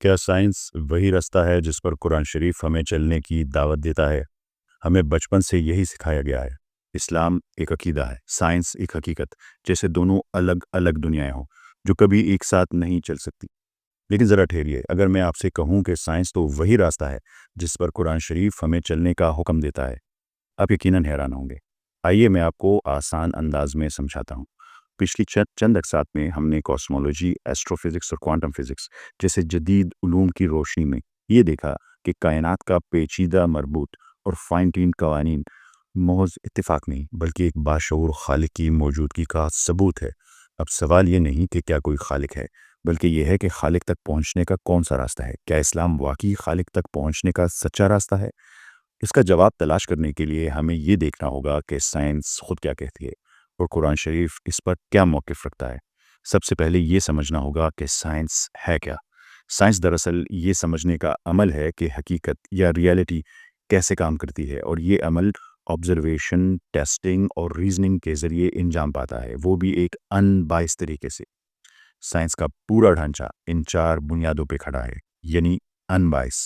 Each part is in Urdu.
کیا سائنس وہی راستہ ہے جس پر قرآن شریف ہمیں چلنے کی دعوت دیتا ہے؟ ہمیں بچپن سے یہی سکھایا گیا ہے۔ اسلام ایک عقیدہ ہے، سائنس ایک حقیقت، جیسے دونوں الگ الگ دنیایں ہوں جو کبھی ایک ساتھ نہیں چل سکتی۔ لیکن ذرا ٹھہریے، اگر میں آپ سے کہوں کہ سائنس تو وہی راستہ ہے جس پر قرآن شریف ہمیں چلنے کا حکم دیتا ہے، آپ یقیناً حیران ہوں گے۔ آئیے میں آپ کو آسان انداز میں سمجھاتا ہوں۔ پچھلی چند اقساط میں ہم نے کاسمولوجی، ایسٹرو فزکس اور کوانٹم فزکس جیسے جدید علوم کی روشنی میں یہ دیکھا کہ کائنات کا پیچیدہ مربوط اور فائن ٹین قوانین محض اتفاق نہیں بلکہ ایک باشعور خالق کی موجودگی کا ثبوت ہے۔ اب سوال یہ نہیں کہ کیا کوئی خالق ہے، بلکہ یہ ہے کہ خالق تک پہنچنے کا کون سا راستہ ہے؟ کیا اسلام واقعی خالق تک پہنچنے کا سچا راستہ ہے؟ اس کا جواب تلاش کرنے کے لیے ہمیں یہ دیکھنا ہوگا کہ سائنس خود کیا کہتی ہے اور قرآن شریف اس پر کیا موقف رکھتا ہے۔ سب سے پہلے یہ سمجھنا ہوگا کہ سائنس ہے کیا۔ سائنس دراصل یہ سمجھنے کا عمل ہے کہ حقیقت یا ریالٹی کیسے کام کرتی ہے، اور یہ عمل آبزرویشن، ٹیسٹنگ اور ریزننگ کے ذریعے انجام پاتا ہے، وہ بھی ایک ان بائس طریقے سے۔ سائنس کا پورا ڈھانچہ ان چار بنیادوں پہ کھڑا ہے، یعنی ان بائس،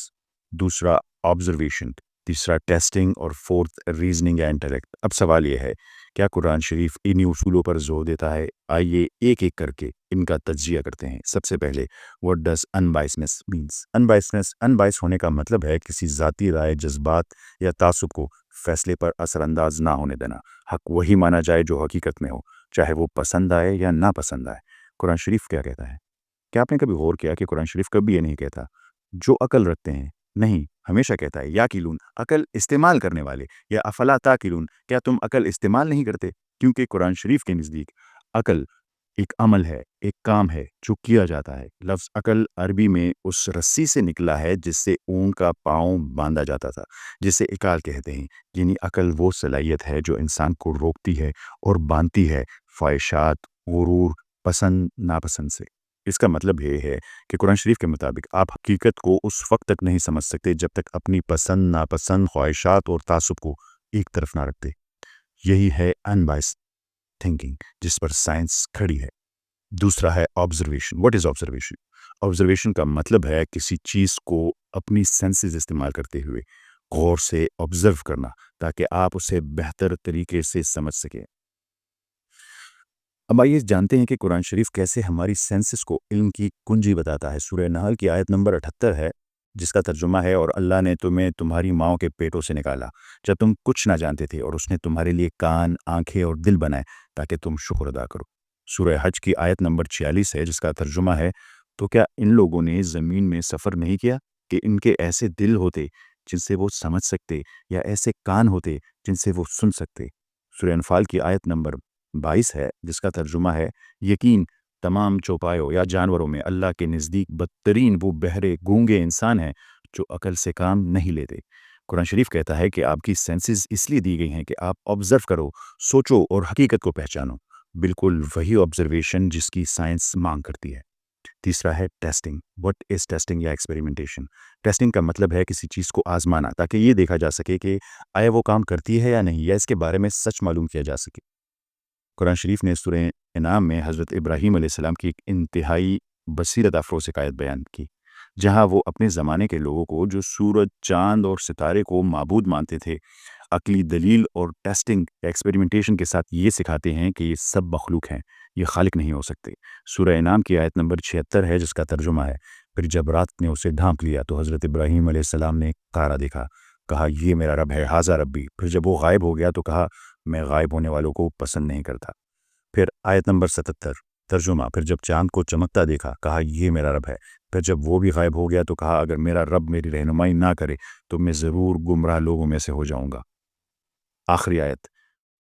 دوسرا آبزرویشن، تیسرا ٹیسٹنگ اور فورتھ ریزننگ یا انٹلیکٹ۔ اب سوال یہ ہے، کیا قرآن شریف انہی اصولوں پر زور دیتا ہے؟ آئیے ایک ایک کر کے ان کا تجزیہ کرتے ہیں۔ سب سے پہلے what does unbiasedness means? Unbiased ہونے کا مطلب ہے کسی ذاتی رائے، جذبات یا تعصب کو فیصلے پر اثر انداز نہ ہونے دینا۔ حق وہی مانا جائے جو حقیقت میں ہو، چاہے وہ پسند آئے یا نہ پسند آئے۔ قرآن شریف کیا کہتا ہے؟ کیا آپ نے کبھی غور کیا کہ قرآن شریف کبھی یہ نہیں کہتا جو عقل رکھتے ہیں؟ نہیں، ہمیشہ کہتا ہے یا کیلون، عقل استعمال کرنے والے، یا افلا تاکلون، کیا تم عقل استعمال نہیں کرتے؟ کیونکہ قرآن شریف کے نزدیک عقل ایک عمل ہے، ایک کام ہے جو کیا جاتا ہے۔ لفظ عقل عربی میں اس رسی سے نکلا ہے جس سے اونٹ کا پاؤں باندھا جاتا تھا، جسے اکال کہتے ہیں۔ یعنی عقل وہ صلاحیت ہے جو انسان کو روکتی ہے اور باندھتی ہے خواہشات، غرور، پسند ناپسند سے۔ اس کا مطلب یہ ہے کہ قرآن شریف کے مطابق آپ حقیقت کو اس وقت تک نہیں سمجھ سکتے جب تک اپنی پسند ناپسند، خواہشات اور تعصب کو ایک طرف نہ رکھتے۔ یہی ہے ان بائس تھنکنگ جس پر سائنس کھڑی ہے۔ دوسرا ہے observation. What is observation? Observation کا مطلب ہے کسی چیز کو اپنی سینسز استعمال کرتے ہوئے غور سے آبزرو کرنا تاکہ آپ اسے بہتر طریقے سے سمجھ سکیں۔ اب آئیے جانتے ہیں کہ قرآن شریف کیسے ہماری سینسز کو علم کی کنجی بتاتا ہے۔ سورہ نحل کی آیت نمبر 78 ہے، جس کا ترجمہ ہے، اور اللہ نے تمہیں تمہاری ماؤں کے پیٹوں سے نکالا جب تم کچھ نہ جانتے تھے، اور اس نے تمہارے لیے کان، آنکھیں اور دل بنائے تاکہ تم شکر ادا کرو۔ سورہ حج کی آیت نمبر 46 ہے، جس کا ترجمہ ہے، تو کیا ان لوگوں نے زمین میں سفر نہیں کیا کہ ان کے ایسے دل ہوتے جن سے وہ سمجھ سکتے، یا ایسے کان ہوتے جن سے وہ سن سکتے۔ سورہ انفال کی آیت نمبر 22 ہے، جس کا ترجمہ ہے، یقین تمام چوپایوں یا جانوروں میں اللہ کے نزدیک بدترین وہ بہرے گونگے انسان ہیں جو عقل سے کام نہیں لیتے۔ قرآن شریف کہتا ہے کہ آپ کی سینسز اس لیے دی گئی ہیں کہ آپ آبزرو کرو، سوچو اور حقیقت کو پہچانو۔ بالکل وہی آبزرویشن جس کی سائنس مانگ کرتی ہے۔ تیسرا ہے ٹیسٹنگ۔ واٹ از ٹیسٹنگ یا ایکسپیریمنٹیشن؟ ٹیسٹنگ کا مطلب ہے کسی چیز کو آزمانا تاکہ یہ دیکھا جا سکے کہ آیا وہ کام کرتی ہے یا نہیں، یا اس کے بارے میں سچ معلوم کیا جا سکے۔ قرآن شریف نے سورہ انعام میں حضرت ابراہیم علیہ السلام کی ایک انتہائی بصیرت افروز حکایت بیان کی، جہاں وہ اپنے زمانے کے لوگوں کو جو سورج، چاند اور ستارے کو معبود مانتے تھے، عقلی دلیل اور ٹیسٹنگ ایکسپیریمنٹیشن کے ساتھ یہ سکھاتے ہیں کہ یہ سب مخلوق ہیں، یہ خالق نہیں ہو سکتے۔ سورہ انعام کی آیت نمبر 76 ہے، جس کا ترجمہ ہے، پھر جب رات نے اسے ڈھانپ لیا تو حضرت ابراہیم علیہ السلام نے تارا دیکھا، کہا یہ میرا رب ہے، ھذا ربی۔ پھر جب وہ غائب ہو گیا تو کہا میں غائب ہونے والوں کو پسند نہیں کرتا۔ پھر آیت نمبر 77 ترجمہ، پھر جب چاند کو چمکتا دیکھا، کہا یہ میرا رب ہے۔ پھر جب وہ بھی غائب ہو گیا تو کہا اگر میرا رب میری رہنمائی نہ کرے تو میں ضرور گمراہ لوگوں میں سے ہو جاؤں گا۔ آخری آیت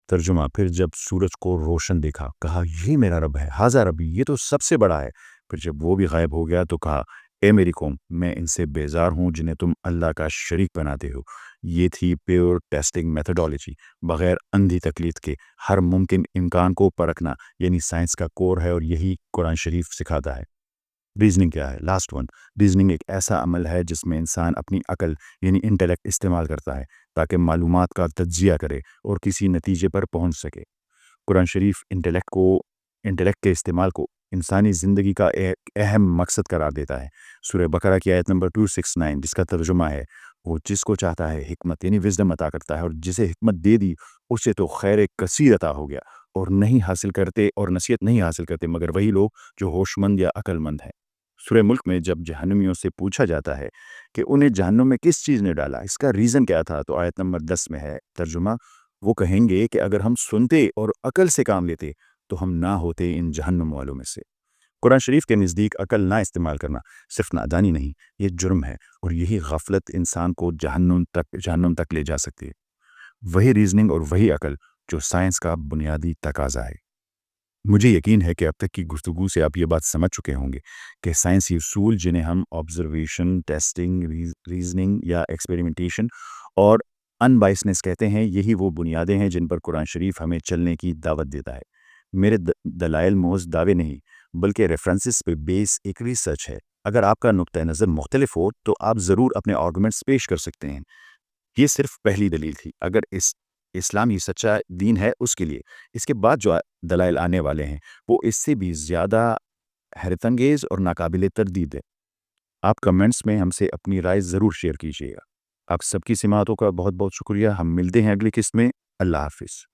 ترجمہ، پھر جب سورج کو روشن دیکھا، کہا یہ میرا رب ہے، ھذا ربی، یہ تو سب سے بڑا ہے۔ پھر جب وہ بھی غائب ہو گیا تو کہا اے میری قوم، میں ان سے بیزار ہوں جنہیں تم اللہ کا شریک بناتے ہو۔ یہ تھی پیور ٹیسٹنگ میتھڈالوجی، بغیر اندھی تقلید کے ہر ممکن امکان کو پرکھنا، یعنی سائنس کا کور ہے، اور یہی قرآن شریف سکھاتا ہے۔ ریزننگ کیا ہے؟ لاسٹ ون، ریزننگ ایک ایسا عمل ہے جس میں انسان اپنی عقل یعنی انٹلیکٹ استعمال کرتا ہے تاکہ معلومات کا تجزیہ کرے اور کسی نتیجے پر پہنچ سکے۔ قرآن شریف انٹلیکٹ کے استعمال کو انسانی زندگی کا ایک اہم مقصد قرار دیتا ہے۔ سورہ بقرہ کی آیت نمبر 269 جس کا ترجمہ ہے وہ جس کو چاہتا ہے حکمت یعنی وزڈم عطا کرتا ہے، اور جسے حکمت دے دی اسے تو خیر کثیر عطا ہو گیا، اور نہیں حاصل کرتے اور نصیحت نہیں حاصل کرتے مگر وہی لوگ جو ہوش مند یا عقل مند ہیں۔ سورہ ملک میں جب جہنمیوں سے پوچھا جاتا ہے کہ انہیں جہنم میں کس چیز نے ڈالا، اس کا ریزن کیا تھا، تو آیت نمبر 10 میں ہے ترجمہ، وہ کہیں گے کہ اگر ہم سنتے اور عقل سے کام لیتے تو ہم نہ ہوتے ان جہنم والوں میں سے۔ قرآن شریف کے نزدیک عقل نہ استعمال کرنا صرف نادانی نہیں، یہ جرم ہے، اور یہی غفلت انسان کو جہنم تک لے جا سکتی ہے۔ وہی ریزننگ اور وہی عقل جو سائنس کا بنیادی تقاضا ہے۔ مجھے یقین ہے کہ اب تک کی گفتگو سے آپ یہ بات سمجھ چکے ہوں گے کہ سائنسی اصول جنہیں ہم آبزرویشن، ٹیسٹنگ، ریزننگ یا ایکسپیریمنٹیشن اور ان بائسنس کہتے ہیں، یہی وہ بنیادیں ہیں جن پر قرآن شریف ہمیں چلنے کی دعوت دیتا ہے۔ میرے دلائل محض دعوے نہیں بلکہ ریفرنسز پہ بیس ایک ریسرچ ہے۔ اگر آپ کا نقطہ نظر مختلف ہو تو آپ ضرور اپنے آرگومنٹس پیش کر سکتے ہیں۔ یہ صرف پہلی دلیل تھی۔ اگر اسلام یہ سچا دین ہے اس کے لیے اس کے بعد جو دلائل آنے والے ہیں وہ اس سے بھی زیادہ حیرت انگیز اور ناقابل تردید ہے۔ آپ کمنٹس میں ہم سے اپنی رائے ضرور شیئر کیجیے گا۔ آپ سب کی سماعتوں کا بہت بہت شکریہ۔ ہم ملتے ہیں اگلی قسط میں۔ اللہ حافظ۔